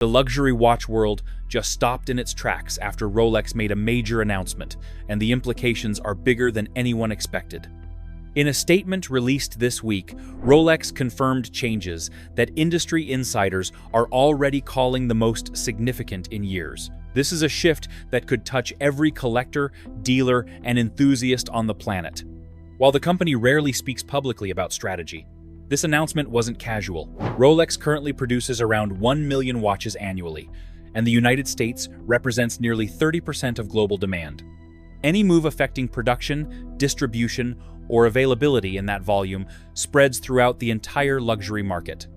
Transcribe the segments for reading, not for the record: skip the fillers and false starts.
The luxury watch world just stopped in its tracks after Rolex made a major announcement, and the implications are bigger than anyone expected. In a statement released this week, Rolex confirmed changes that industry insiders are already calling the most significant in years. This is a shift that could touch every collector, dealer, and enthusiast on the planet. While the company rarely speaks publicly about strategy, this announcement wasn't casual. Rolex currently produces around 1 million watches annually, and the United States represents nearly 30% of global demand. Any move affecting production, distribution, or availability in that volume spreads throughout the entire luxury market.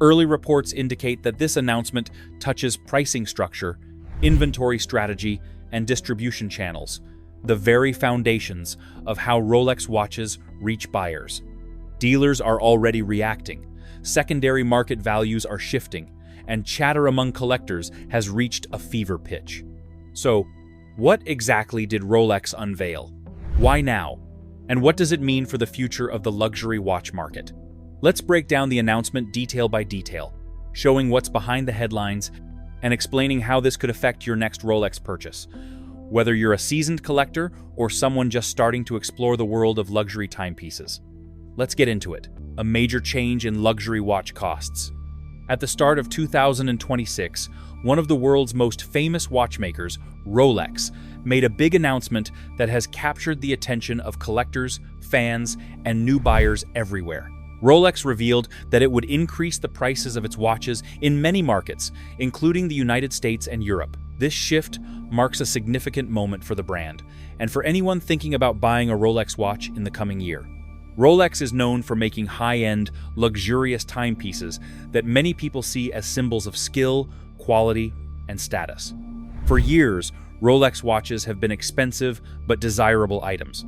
Early reports indicate that this announcement touches pricing structure, inventory strategy, and distribution channels, the very foundations of how Rolex watches reach buyers. Dealers are already reacting, secondary market values are shifting, and chatter among collectors has reached a fever pitch. So, what exactly did Rolex unveil? Why now? And what does it mean for the future of the luxury watch market? Let's break down the announcement detail by detail, showing what's behind the headlines and explaining how this could affect your next Rolex purchase. Whether you're a seasoned collector or someone just starting to explore the world of luxury timepieces. Let's get into it. A major change in luxury watch costs. At the start of 2026, one of the world's most famous watchmakers, Rolex, made a big announcement that has captured the attention of collectors, fans, and new buyers everywhere. Rolex revealed that it would increase the prices of its watches in many markets, including the United States and Europe. This shift marks a significant moment for the brand, and for anyone thinking about buying a Rolex watch in the coming year. Rolex is known for making high-end, luxurious timepieces that many people see as symbols of skill, quality, and status. For years, Rolex watches have been expensive but desirable items.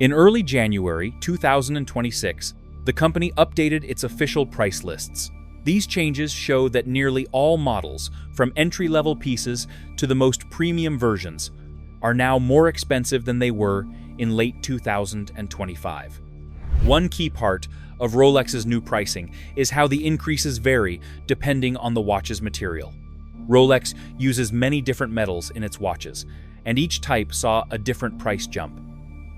In early January 2026, the company updated its official price lists. These changes show that nearly all models, from entry-level pieces to the most premium versions, are now more expensive than they were in late 2025. One key part of Rolex's new pricing is how the increases vary depending on the watch's material. Rolex uses many different metals in its watches, and each type saw a different price jump.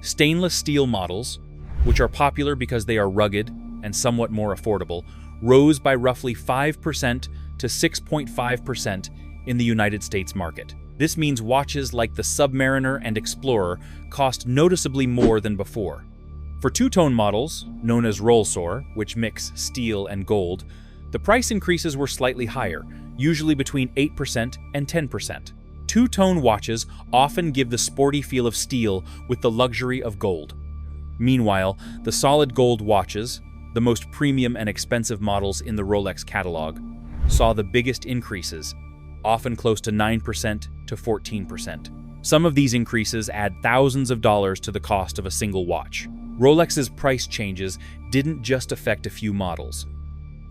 Stainless steel models, which are popular because they are rugged and somewhat more affordable, rose by roughly 5% to 6.5% in the United States market. This means watches like the Submariner and Explorer cost noticeably more than before. For two-tone models, known as Rolex, which mix steel and gold, the price increases were slightly higher, usually between 8% and 10%. Two-tone watches often give the sporty feel of steel with the luxury of gold. Meanwhile, the solid gold watches, the most premium and expensive models in the Rolex catalog, saw the biggest increases, often close to 9% to 14%. Some of these increases add thousands of dollars to the cost of a single watch. Rolex's price changes didn't just affect a few models.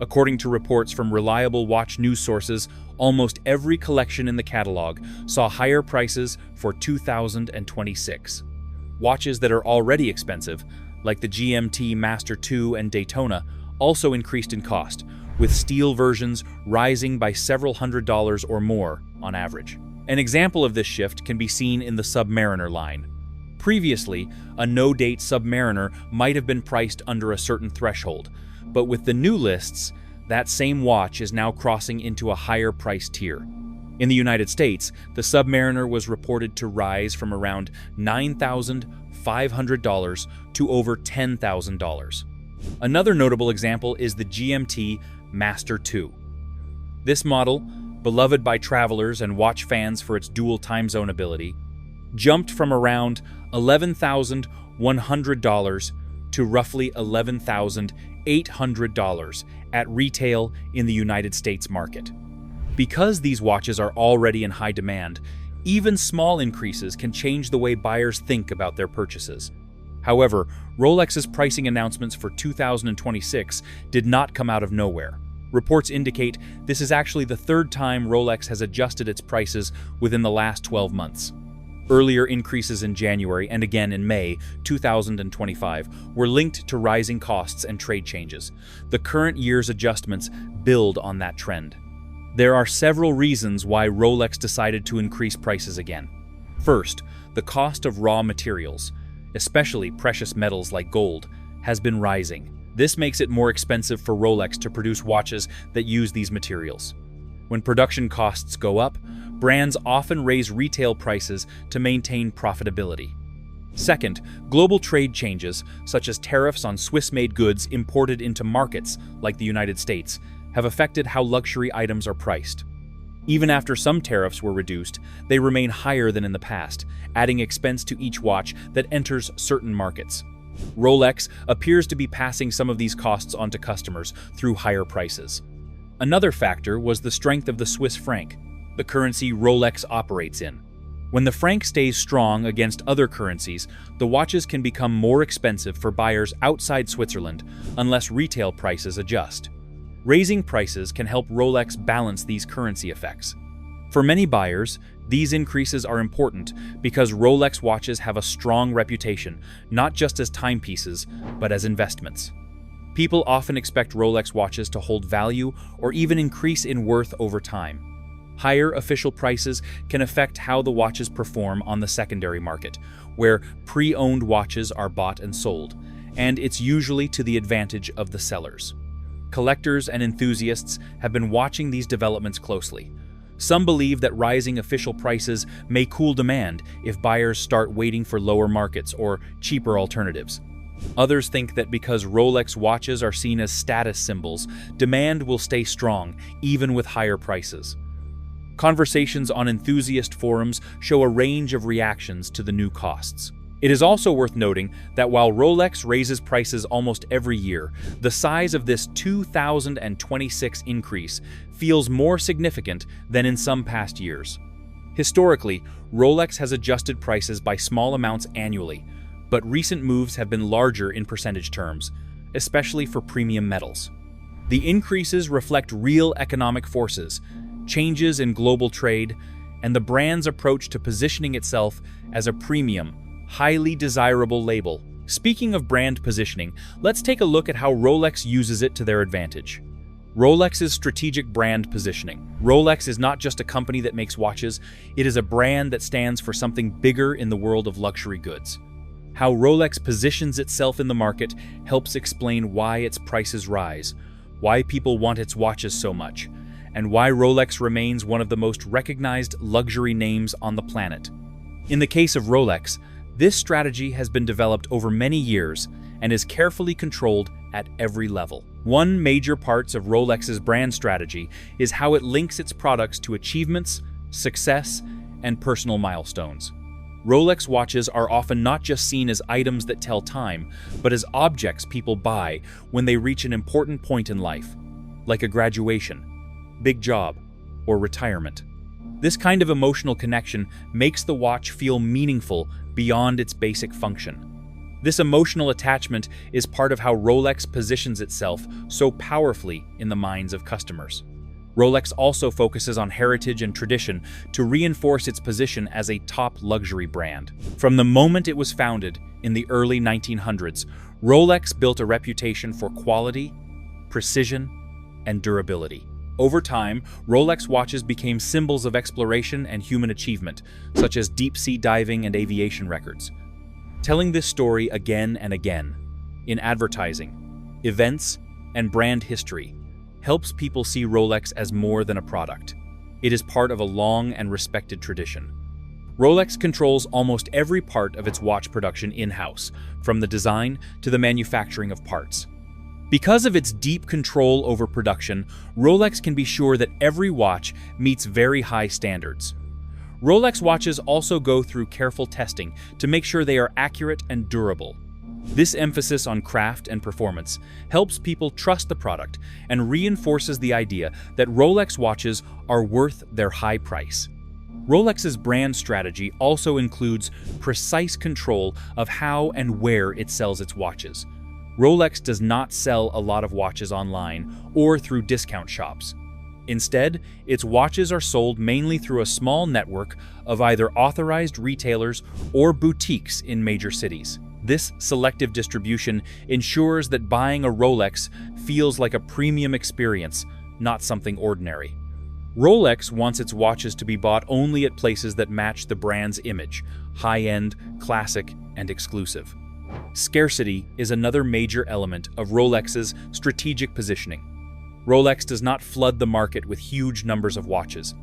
According to reports from reliable watch news sources, almost every collection in the catalog saw higher prices for 2026. Watches that are already expensive, like the GMT Master 2 and Daytona, also increased in cost, with steel versions rising by several $100s or more on average. An example of this shift can be seen in the Submariner line. Previously, a no-date Submariner might have been priced under a certain threshold, but with the new lists, that same watch is now crossing into a higher price tier. In the United States, the Submariner was reported to rise from around $9,500 to over $10,000. Another notable example is the GMT Master 2. This model, beloved by travelers and watch fans for its dual time zone ability, jumped from around $11,100 to roughly $11,800 at retail in the United States market. Because these watches are already in high demand, even small increases can change the way buyers think about their purchases. However, Rolex's pricing announcements for 2026 did not come out of nowhere. Reports indicate this is actually the third time Rolex has adjusted its prices within the last 12 months. Earlier increases in January and again in May 2025 were linked to rising costs and trade changes. The current year's adjustments build on that trend. There are several reasons why Rolex decided to increase prices again. First, the cost of raw materials, especially precious metals like gold, has been rising. This makes it more expensive for Rolex to produce watches that use these materials. When production costs go up, brands often raise retail prices to maintain profitability. Second, global trade changes, such as tariffs on Swiss-made goods imported into markets like the United States, have affected how luxury items are priced. Even after some tariffs were reduced, they remain higher than in the past, adding expense to each watch that enters certain markets. Rolex appears to be passing some of these costs on to customers through higher prices. Another factor was the strength of the Swiss franc, the currency Rolex operates in. When the franc stays strong against other currencies, the watches can become more expensive for buyers outside Switzerland unless retail prices adjust. Raising prices can help Rolex balance these currency effects. For many buyers, these increases are important because Rolex watches have a strong reputation, not just as timepieces, but as investments. People often expect Rolex watches to hold value or even increase in worth over time. Higher official prices can affect how the watches perform on the secondary market, where pre-owned watches are bought and sold, and it's usually to the advantage of the sellers. Collectors and enthusiasts have been watching these developments closely. Some believe that rising official prices may cool demand if buyers start waiting for lower markets or cheaper alternatives. Others think that because Rolex watches are seen as status symbols, demand will stay strong, even with higher prices. Conversations on enthusiast forums show a range of reactions to the new costs. It is also worth noting that while Rolex raises prices almost every year, the size of this 2026 increase feels more significant than in some past years. Historically, Rolex has adjusted prices by small amounts annually, but recent moves have been larger in percentage terms, especially for premium metals. The increases reflect real economic forces, changes in global trade, and the brand's approach to positioning itself as a premium, highly desirable label. Speaking of brand positioning, let's take a look at how Rolex uses it to their advantage. Rolex's strategic brand positioning. Rolex is not just a company that makes watches, it is a brand that stands for something bigger in the world of luxury goods. How Rolex positions itself in the market helps explain why its prices rise, why people want its watches so much, and why Rolex remains one of the most recognized luxury names on the planet. In the case of Rolex, this strategy has been developed over many years and is carefully controlled at every level. One major part of Rolex's brand strategy is how it links its products to achievements, success, and personal milestones. Rolex watches are often not just seen as items that tell time, but as objects people buy when they reach an important point in life, like a graduation, big job, or retirement. This kind of emotional connection makes the watch feel meaningful beyond its basic function. This emotional attachment is part of how Rolex positions itself so powerfully in the minds of customers. Rolex also focuses on heritage and tradition to reinforce its position as a top luxury brand. From the moment it was founded in the early 1900s, Rolex built a reputation for quality, precision, and durability. Over time, Rolex watches became symbols of exploration and human achievement, such as deep-sea diving and aviation records. Telling this story again and again, in advertising, events, and brand history, helps people see Rolex as more than a product. It is part of a long and respected tradition. Rolex controls almost every part of its watch production in-house, from the design to the manufacturing of parts. Because of its deep control over production, Rolex can be sure that every watch meets very high standards. Rolex watches also go through careful testing to make sure they are accurate and durable. This emphasis on craft and performance helps people trust the product and reinforces the idea that Rolex watches are worth their high price. Rolex's brand strategy also includes precise control of how and where it sells its watches. Rolex does not sell a lot of watches online or through discount shops. Instead, its watches are sold mainly through a small network of either authorized retailers or boutiques in major cities. This selective distribution ensures that buying a Rolex feels like a premium experience, not something ordinary. Rolex wants its watches to be bought only at places that match the brand's image: high-end, classic, and exclusive. Scarcity is another major element of Rolex's strategic positioning. Rolex does not flood the market with huge numbers of watches.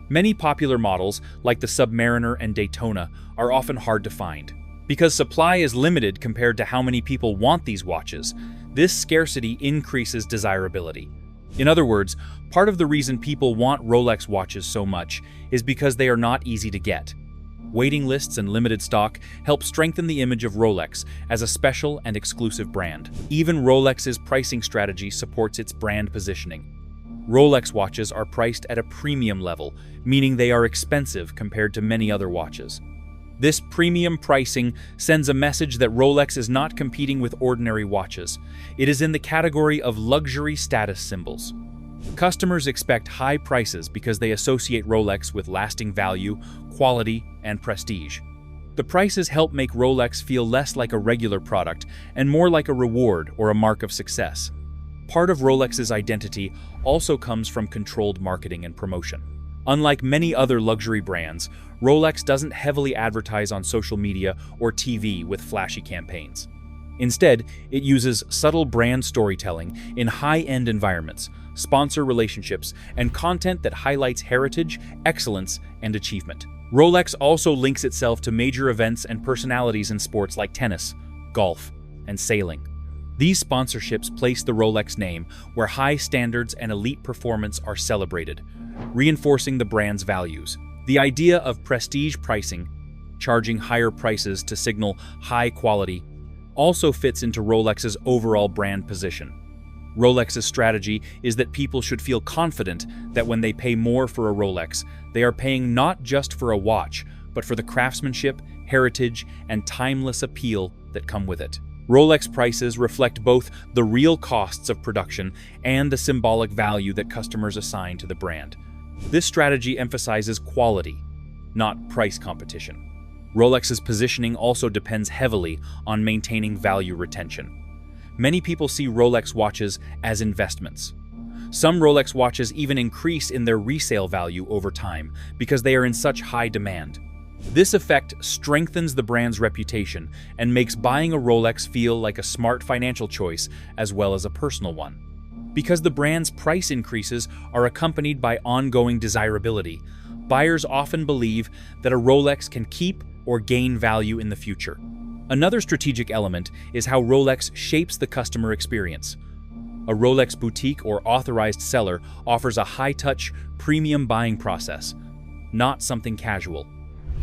Many popular models, like the Submariner and Daytona, are often hard to find. Because supply is limited compared to how many people want these watches, this scarcity increases desirability. In other words, part of the reason people want Rolex watches so much is because they are not easy to get. Waiting lists and limited stock help strengthen the image of Rolex as a special and exclusive brand. Even Rolex's pricing strategy supports its brand positioning. Rolex watches are priced at a premium level, meaning they are expensive compared to many other watches. This premium pricing sends a message that Rolex is not competing with ordinary watches. It is in the category of luxury status symbols. Customers expect high prices because they associate Rolex with lasting value, quality, and prestige. The prices help make Rolex feel less like a regular product and more like a reward or a mark of success. Part of Rolex's identity also comes from controlled marketing and promotion. Unlike many other luxury brands, Rolex doesn't heavily advertise on social media or TV with flashy campaigns. Instead, it uses subtle brand storytelling in high-end environments, sponsor relationships, and content that highlights heritage, excellence, and achievement. Rolex also links itself to major events and personalities in sports like tennis, golf, and sailing. These sponsorships place the Rolex name where high standards and elite performance are celebrated, reinforcing the brand's values. The idea of prestige pricing, charging higher prices to signal high quality, also fits into Rolex's overall brand position. Rolex's strategy is that people should feel confident that when they pay more for a Rolex, they are paying not just for a watch, but for the craftsmanship, heritage, and timeless appeal that come with it. Rolex prices reflect both the real costs of production and the symbolic value that customers assign to the brand. This strategy emphasizes quality, not price competition. Rolex's positioning also depends heavily on maintaining value retention. Many people see Rolex watches as investments. Some Rolex watches even increase in their resale value over time because they are in such high demand. This effect strengthens the brand's reputation and makes buying a Rolex feel like a smart financial choice as well as a personal one. Because the brand's price increases are accompanied by ongoing desirability, buyers often believe that a Rolex can keep or gain value in the future. Another strategic element is how Rolex shapes the customer experience. A Rolex boutique or authorized seller offers a high-touch, premium buying process, not something casual.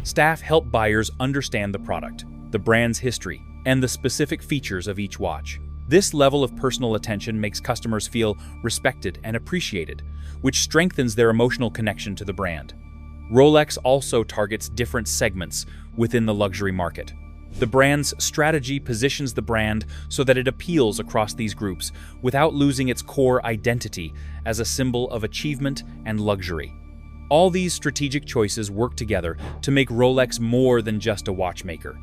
Staff help buyers understand the product, the brand's history, and the specific features of each watch. This level of personal attention makes customers feel respected and appreciated, which strengthens their emotional connection to the brand. Rolex also targets different segments within the luxury market. The brand's strategy positions the brand so that it appeals across these groups without losing its core identity as a symbol of achievement and luxury. All these strategic choices work together to make Rolex more than just a watchmaker,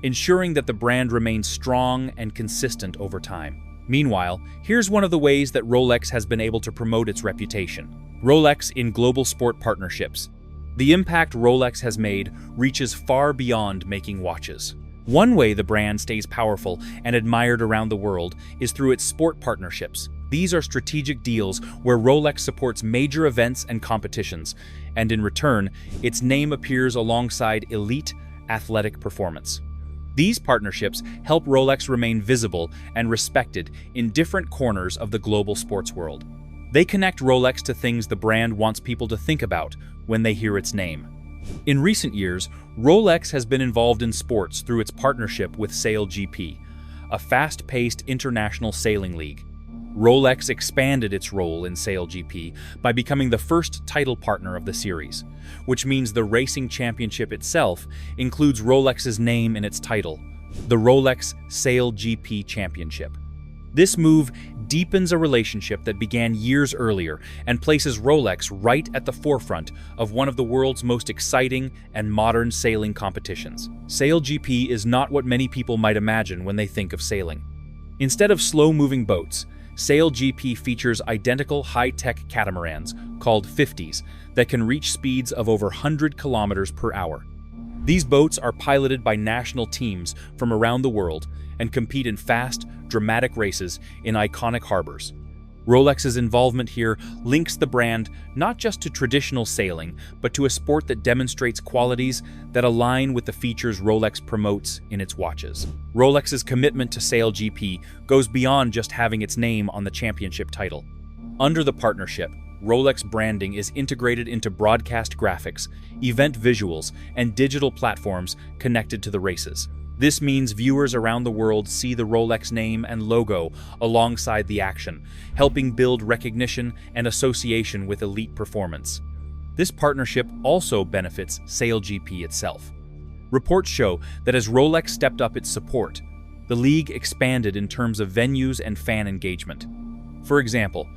ensuring that the brand remains strong and consistent over time. Meanwhile, here's one of the ways that Rolex has been able to promote its reputation. Rolex in global sport partnerships. The impact Rolex has made reaches far beyond making watches. One way the brand stays powerful and admired around the world is through its sport partnerships. These are strategic deals where Rolex supports major events and competitions, and in return, its name appears alongside elite athletic performance. These partnerships help Rolex remain visible and respected in different corners of the global sports world. They connect Rolex to things the brand wants people to think about when they hear its name. In recent years, Rolex has been involved in sports through its partnership with SailGP, a fast-paced international sailing league. Rolex expanded its role in SailGP by becoming the first title partner of the series, which means the racing championship itself includes Rolex's name in its title, the Rolex SailGP Championship. This move deepens a relationship that began years earlier and places Rolex right at the forefront of one of the world's most exciting and modern sailing competitions. SailGP is not what many people might imagine when they think of sailing. Instead of slow-moving boats, SailGP features identical high-tech catamarans, called 50s, that can reach speeds of over 100 kilometers per hour. These boats are piloted by national teams from around the world and compete in fast, dramatic races in iconic harbors. Rolex's involvement here links the brand not just to traditional sailing, but to a sport that demonstrates qualities that align with the features Rolex promotes in its watches. Rolex's commitment to SailGP goes beyond just having its name on the championship title. Under the partnership, Rolex branding is integrated into broadcast graphics, event visuals, and digital platforms connected to the races. This means viewers around the world see the Rolex name and logo alongside the action, helping build recognition and association with elite performance. This partnership also benefits SailGP itself. Reports show that as Rolex stepped up its support, the league expanded in terms of venues and fan engagement. For example,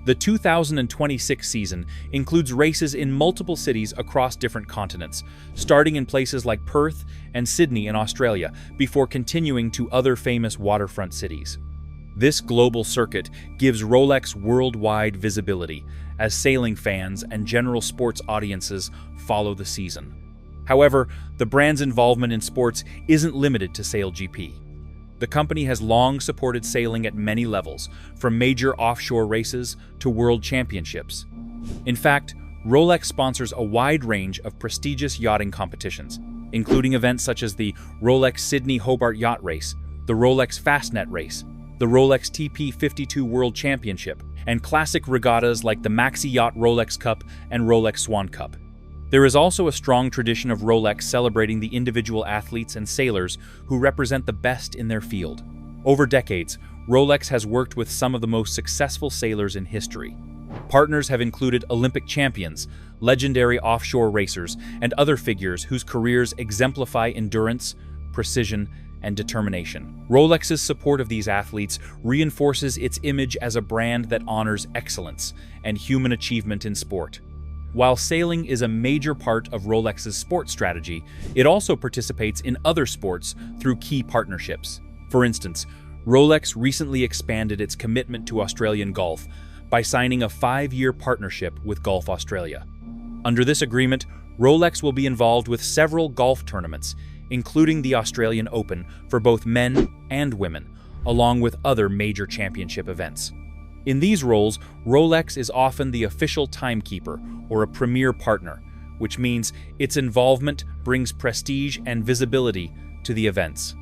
the 2026 season includes races in multiple cities across different continents, starting in places like Perth and Sydney in Australia, before continuing to other famous waterfront cities. This global circuit gives Rolex worldwide visibility as sailing fans and general sports audiences follow the season. However, the brand's involvement in sports isn't limited to SailGP. The company has long supported sailing at many levels, from major offshore races to world championships. In fact, Rolex sponsors a wide range of prestigious yachting competitions, including events such as the Rolex Sydney Hobart Yacht Race, the Rolex Fastnet Race, the Rolex TP52 World Championship, and classic regattas like the Maxi Yacht Rolex Cup and Rolex Swan Cup. There is also a strong tradition of Rolex celebrating the individual athletes and sailors who represent the best in their field. Over decades, Rolex has worked with some of the most successful sailors in history. Partners have included Olympic champions, legendary offshore racers, and other figures whose careers exemplify endurance, precision, and determination. Rolex's support of these athletes reinforces its image as a brand that honors excellence and human achievement in sport. While sailing is a major part of Rolex's sports strategy, it also participates in other sports through key partnerships. For instance, Rolex recently expanded its commitment to Australian golf by signing a 5-year partnership with Golf Australia. Under this agreement, Rolex will be involved with several golf tournaments, including the Australian Open for both men and women, along with other major championship events. In these roles, Rolex is often the official timekeeper or a premier partner, which means its involvement brings prestige and visibility to the events.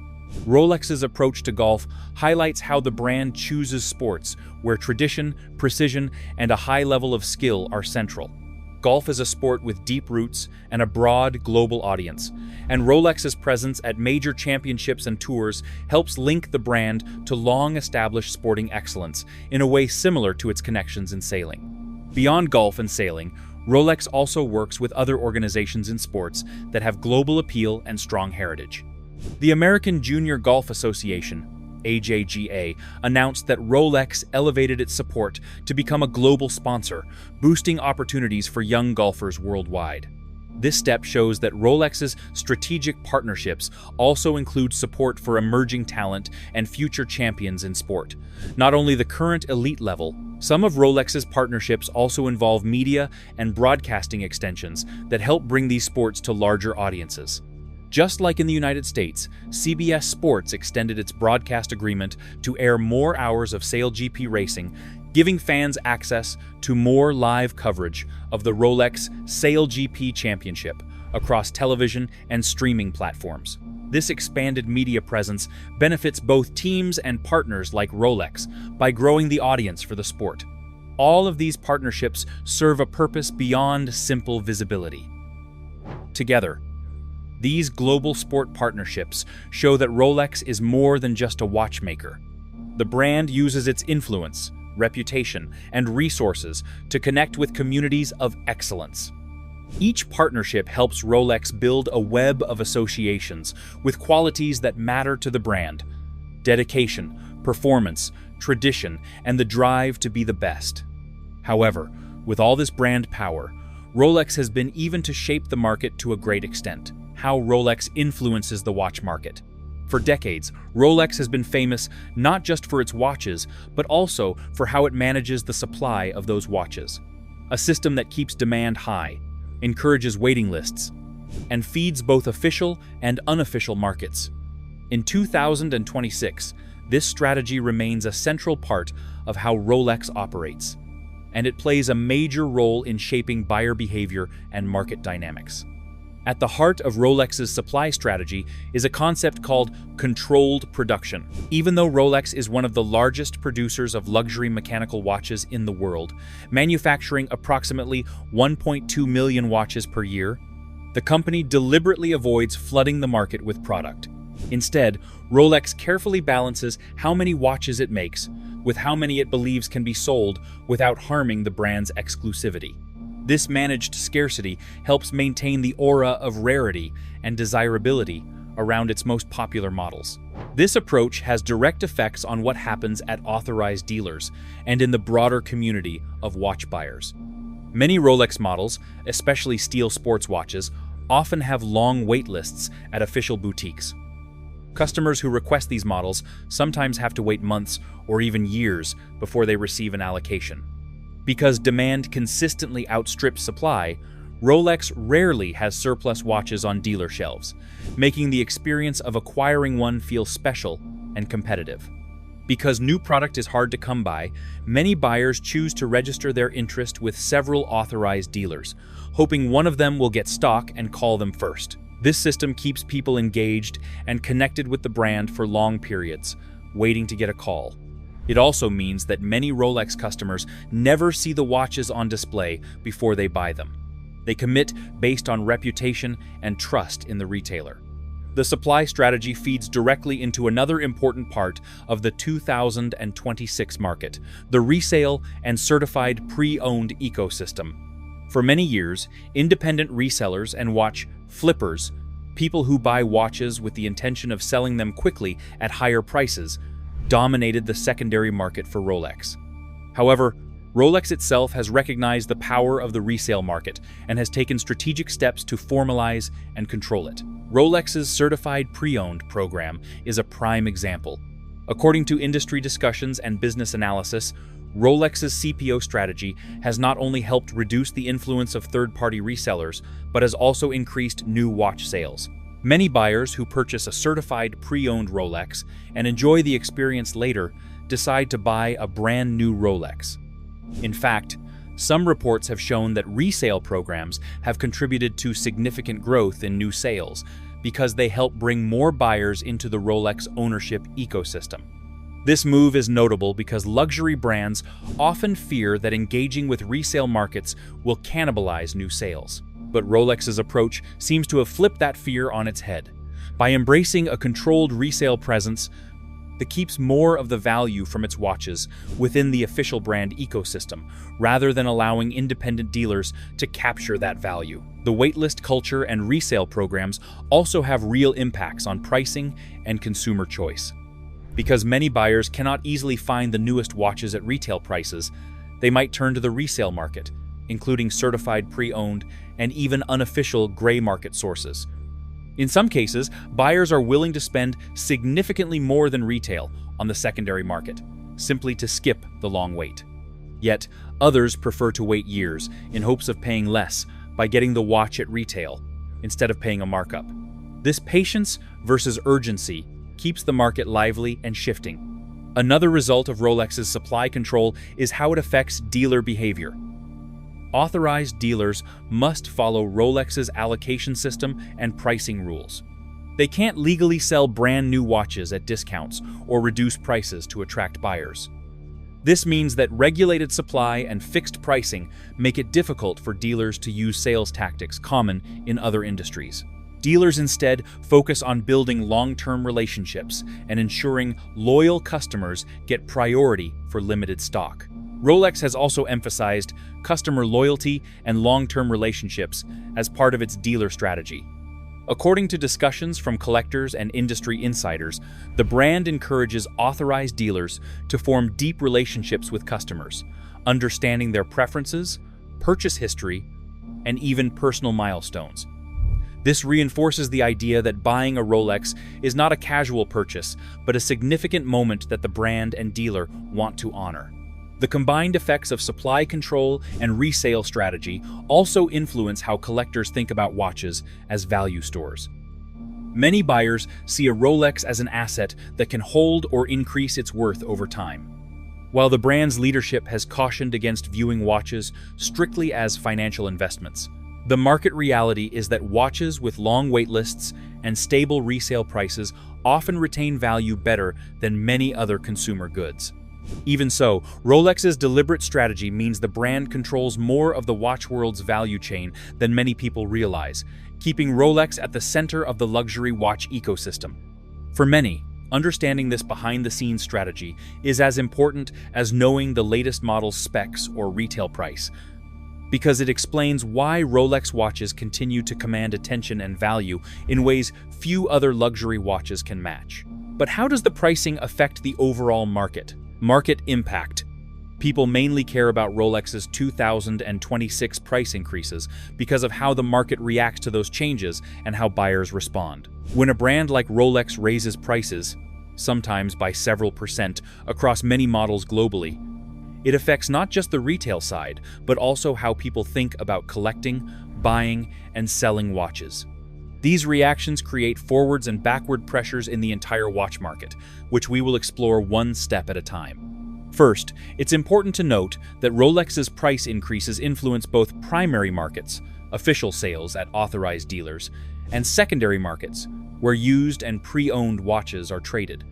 Rolex's approach to golf highlights how the brand chooses sports where tradition, precision, and a high level of skill are central. Golf is a sport with deep roots and a broad global audience, and Rolex's presence at major championships and tours helps link the brand to long-established sporting excellence in a way similar to its connections in sailing. Beyond golf and sailing, Rolex also works with other organizations in sports that have global appeal and strong heritage. The American Junior Golf Association, AJGA, announced that Rolex elevated its support to become a global sponsor, boosting opportunities for young golfers worldwide. This step shows that Rolex's strategic partnerships also include support for emerging talent and future champions in sport. Not only the current elite level, some of Rolex's partnerships also involve media and broadcasting extensions that help bring these sports to larger audiences. Just like in the United States, CBS Sports extended its broadcast agreement to air more hours of SailGP racing, giving fans access to more live coverage of the Rolex SailGP Championship across television and streaming platforms. This expanded media presence benefits both teams and partners like Rolex by growing the audience for the sport. All of these partnerships serve a purpose beyond simple visibility. Together, these global sport partnerships show that Rolex is more than just a watchmaker. The brand uses its influence, reputation, and resources to connect with communities of excellence. Each partnership helps Rolex build a web of associations with qualities that matter to the brand: dedication, performance, tradition, and the drive to be the best. However, with all this brand power, Rolex has been even to shape the market to a great extent. How Rolex influences the watch market. For decades, Rolex has been famous not just for its watches, but also for how it manages the supply of those watches. A system that keeps demand high, encourages waiting lists, and feeds both official and unofficial markets. In 2026, this strategy remains a central part of how Rolex operates, and it plays a major role in shaping buyer behavior and market dynamics. At the heart of Rolex's supply strategy is a concept called controlled production. Even though Rolex is one of the largest producers of luxury mechanical watches in the world, manufacturing approximately 1.2 million watches per year, the company deliberately avoids flooding the market with product. Instead, Rolex carefully balances how many watches it makes with how many it believes can be sold without harming the brand's exclusivity. This managed scarcity helps maintain the aura of rarity and desirability around its most popular models. This approach has direct effects on what happens at authorized dealers and in the broader community of watch buyers. Many Rolex models, especially steel sports watches, often have long wait lists at official boutiques. Customers who request these models sometimes have to wait months or even years before they receive an allocation. Because demand consistently outstrips supply, Rolex rarely has surplus watches on dealer shelves, making the experience of acquiring one feel special and competitive. Because new product is hard to come by, many buyers choose to register their interest with several authorized dealers, hoping one of them will get stock and call them first. This system keeps people engaged and connected with the brand for long periods, waiting to get a call. It also means that many Rolex customers never see the watches on display before they buy them. They commit based on reputation and trust in the retailer. The supply strategy feeds directly into another important part of the 2026 market, the resale and certified pre-owned ecosystem. For many years, independent resellers and watch flippers, people who buy watches with the intention of selling them quickly at higher prices, dominated the secondary market for Rolex. However, Rolex itself has recognized the power of the resale market and has taken strategic steps to formalize and control it. Rolex's Certified Pre-Owned program is a prime example. According to industry discussions and business analysis, Rolex's CPO strategy has not only helped reduce the influence of third-party resellers, but has also increased new watch sales. Many buyers who purchase a certified pre-owned Rolex and enjoy the experience later decide to buy a brand new Rolex. In fact, some reports have shown that resale programs have contributed to significant growth in new sales because they help bring more buyers into the Rolex ownership ecosystem. This move is notable because luxury brands often fear that engaging with resale markets will cannibalize new sales. But Rolex's approach seems to have flipped that fear on its head. By embracing a controlled resale presence that keeps more of the value from its watches within the official brand ecosystem, rather than allowing independent dealers to capture that value. The waitlist culture and resale programs also have real impacts on pricing and consumer choice. Because many buyers cannot easily find the newest watches at retail prices, they might turn to the resale market, including certified pre-owned and even unofficial gray market sources. In some cases, buyers are willing to spend significantly more than retail on the secondary market, simply to skip the long wait. Yet, others prefer to wait years in hopes of paying less by getting the watch at retail instead of paying a markup. This patience versus urgency keeps the market lively and shifting. Another result of Rolex's supply control is how it affects dealer behavior. Authorized dealers must follow Rolex's allocation system and pricing rules. They can't legally sell brand new watches at discounts or reduce prices to attract buyers. This means that regulated supply and fixed pricing make it difficult for dealers to use sales tactics common in other industries. Dealers instead focus on building long-term relationships and ensuring loyal customers get priority for limited stock. Rolex has also emphasized customer loyalty and long-term relationships as part of its dealer strategy. According to discussions from collectors and industry insiders, the brand encourages authorized dealers to form deep relationships with customers, understanding their preferences, purchase history, and even personal milestones. This reinforces the idea that buying a Rolex is not a casual purchase, but a significant moment that the brand and dealer want to honor. The combined effects of supply control and resale strategy also influence how collectors think about watches as value stores. Many buyers see a Rolex as an asset that can hold or increase its worth over time. While the brand's leadership has cautioned against viewing watches strictly as financial investments, the market reality is that watches with long waitlists and stable resale prices often retain value better than many other consumer goods. Even so, Rolex's deliberate strategy means the brand controls more of the watch world's value chain than many people realize, keeping Rolex at the center of the luxury watch ecosystem. For many, understanding this behind-the-scenes strategy is as important as knowing the latest model's specs or retail price, because it explains why Rolex watches continue to command attention and value in ways few other luxury watches can match. But how does the pricing affect the overall market? Market impact. People mainly care about Rolex's 2026 price increases because of how the market reacts to those changes and how buyers respond. When a brand like Rolex raises prices, sometimes by several percent across many models globally, it affects not just the retail side, but also how people think about collecting, buying, and selling watches. These reactions create forwards and backward pressures in the entire watch market, which we will explore one step at a time. First, it's important to note that Rolex's price increases influence both primary markets, official sales at authorized dealers, and secondary markets, where used and pre-owned watches are traded.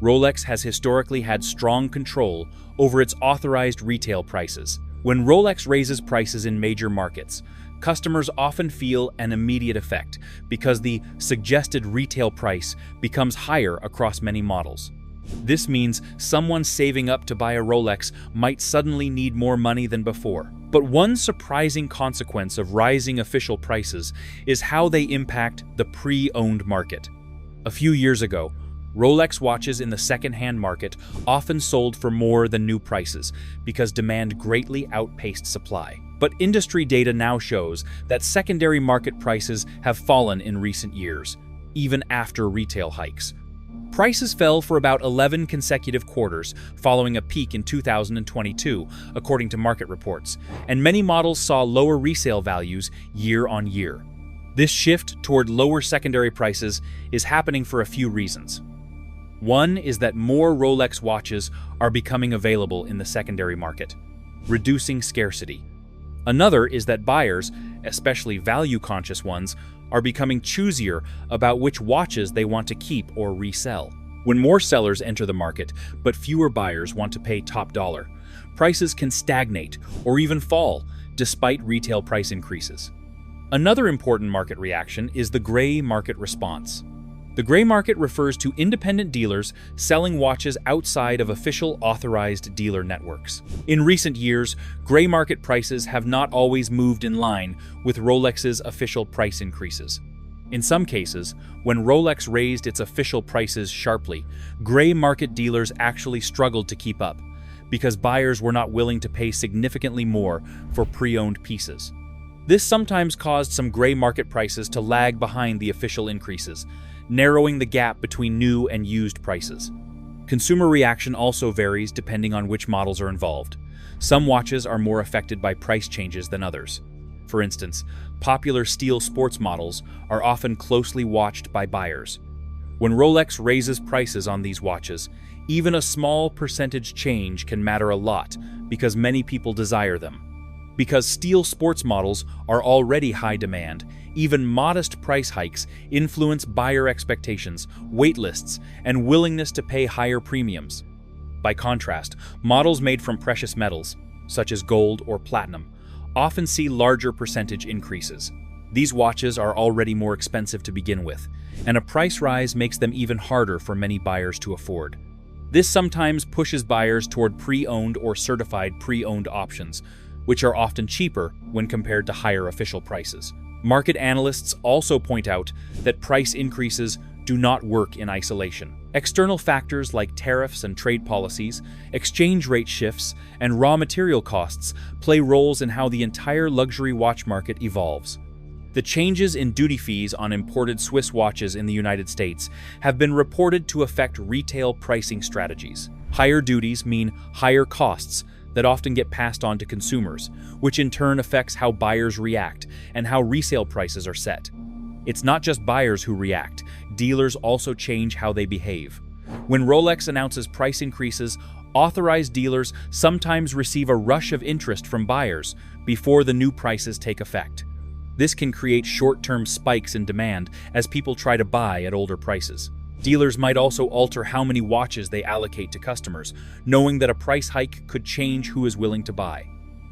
Rolex has historically had strong control over its authorized retail prices. When Rolex raises prices in major markets, customers often feel an immediate effect because the suggested retail price becomes higher across many models. This means someone saving up to buy a Rolex might suddenly need more money than before. But one surprising consequence of rising official prices is how they impact the pre-owned market. A few years ago, Rolex watches in the second-hand market often sold for more than new prices because demand greatly outpaced supply. But industry data now shows that secondary market prices have fallen in recent years, even after retail hikes. Prices fell for about 11 consecutive quarters following a peak in 2022, according to market reports, and many models saw lower resale values year on year. This shift toward lower secondary prices is happening for a few reasons. One is that more Rolex watches are becoming available in the secondary market, reducing scarcity. Another is that buyers, especially value-conscious ones, are becoming choosier about which watches they want to keep or resell. When more sellers enter the market, but fewer buyers want to pay top dollar, prices can stagnate or even fall despite retail price increases. Another important market reaction is the gray market response. The gray market refers to independent dealers selling watches outside of official authorized dealer networks. In recent years, gray market prices have not always moved in line with Rolex's official price increases. In some cases, when Rolex raised its official prices sharply, gray market dealers actually struggled to keep up because buyers were not willing to pay significantly more for pre-owned pieces. This sometimes caused some gray market prices to lag behind the official increases, narrowing the gap between new and used prices. Consumer reaction also varies depending on which models are involved. Some watches are more affected by price changes than others. For instance, popular steel sports models are often closely watched by buyers. When Rolex raises prices on these watches, even a small percentage change can matter a lot because many people desire them. Because steel sports models are already high demand, even modest price hikes influence buyer expectations, waitlists, and willingness to pay higher premiums. By contrast, models made from precious metals, such as gold or platinum, often see larger percentage increases. These watches are already more expensive to begin with, and a price rise makes them even harder for many buyers to afford. This sometimes pushes buyers toward pre-owned or certified pre-owned options, which are often cheaper when compared to higher official prices. Market analysts also point out that price increases do not work in isolation. External factors like tariffs and trade policies, exchange rate shifts, and raw material costs play roles in how the entire luxury watch market evolves. The changes in duty fees on imported Swiss watches in the United States have been reported to affect retail pricing strategies. Higher duties mean higher costs that often get passed on to consumers, which in turn affects how buyers react and how resale prices are set. It's not just buyers who react, dealers also change how they behave. When Rolex announces price increases, authorized dealers sometimes receive a rush of interest from buyers before the new prices take effect. This can create short-term spikes in demand as people try to buy at older prices. Dealers might also alter how many watches they allocate to customers, knowing that a price hike could change who is willing to buy.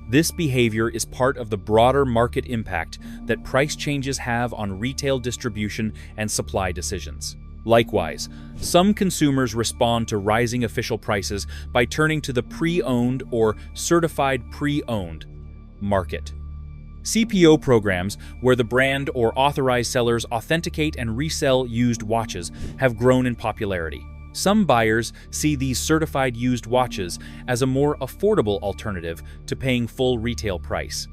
This behavior is part of the broader market impact that price changes have on retail distribution and supply decisions. Likewise, some consumers respond to rising official prices by turning to the pre-owned or certified pre-owned market. CPO programs, where the brand or authorized sellers authenticate and resell used watches, have grown in popularity. Some buyers see these certified used watches as a more affordable alternative to paying full retail price.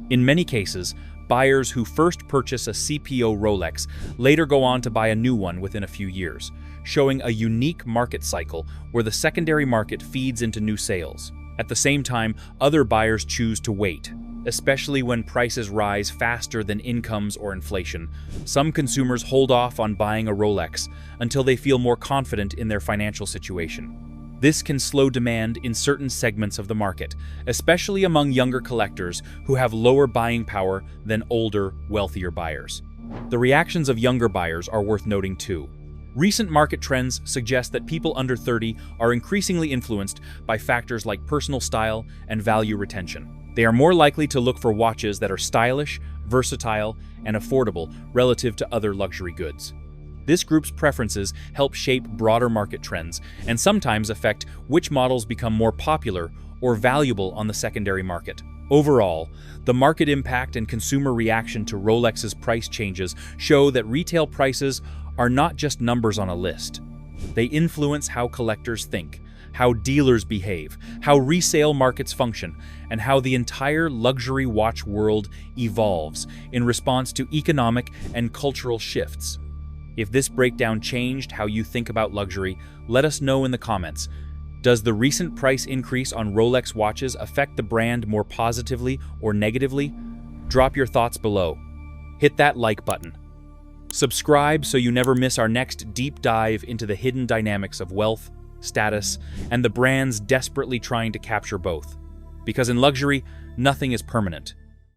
In many cases, buyers who first purchase a CPO Rolex later go on to buy a new one within a few years, showing a unique market cycle where the secondary market feeds into new sales. At the same time, other buyers choose to wait, especially when prices rise faster than incomes or inflation. Some consumers hold off on buying a Rolex until they feel more confident in their financial situation. This can slow demand in certain segments of the market, especially among younger collectors who have lower buying power than older, wealthier buyers. The reactions of younger buyers are worth noting too. Recent market trends suggest that people under 30 are increasingly influenced by factors like personal style and value retention. They are more likely to look for watches that are stylish, versatile, and affordable relative to other luxury goods. This group's preferences help shape broader market trends and sometimes affect which models become more popular or valuable on the secondary market. Overall, the market impact and consumer reaction to Rolex's price changes show that retail prices are not just numbers on a list. They influence how collectors think, how dealers behave, how resale markets function, and how the entire luxury watch world evolves in response to economic and cultural shifts. If this breakdown changed how you think about luxury, let us know in the comments. Does the recent price increase on Rolex watches affect the brand more positively or negatively? Drop your thoughts below. Hit that like button. Subscribe so you never miss our next deep dive into the hidden dynamics of wealth, status, and the brands desperately trying to capture both. Because in luxury, nothing is permanent.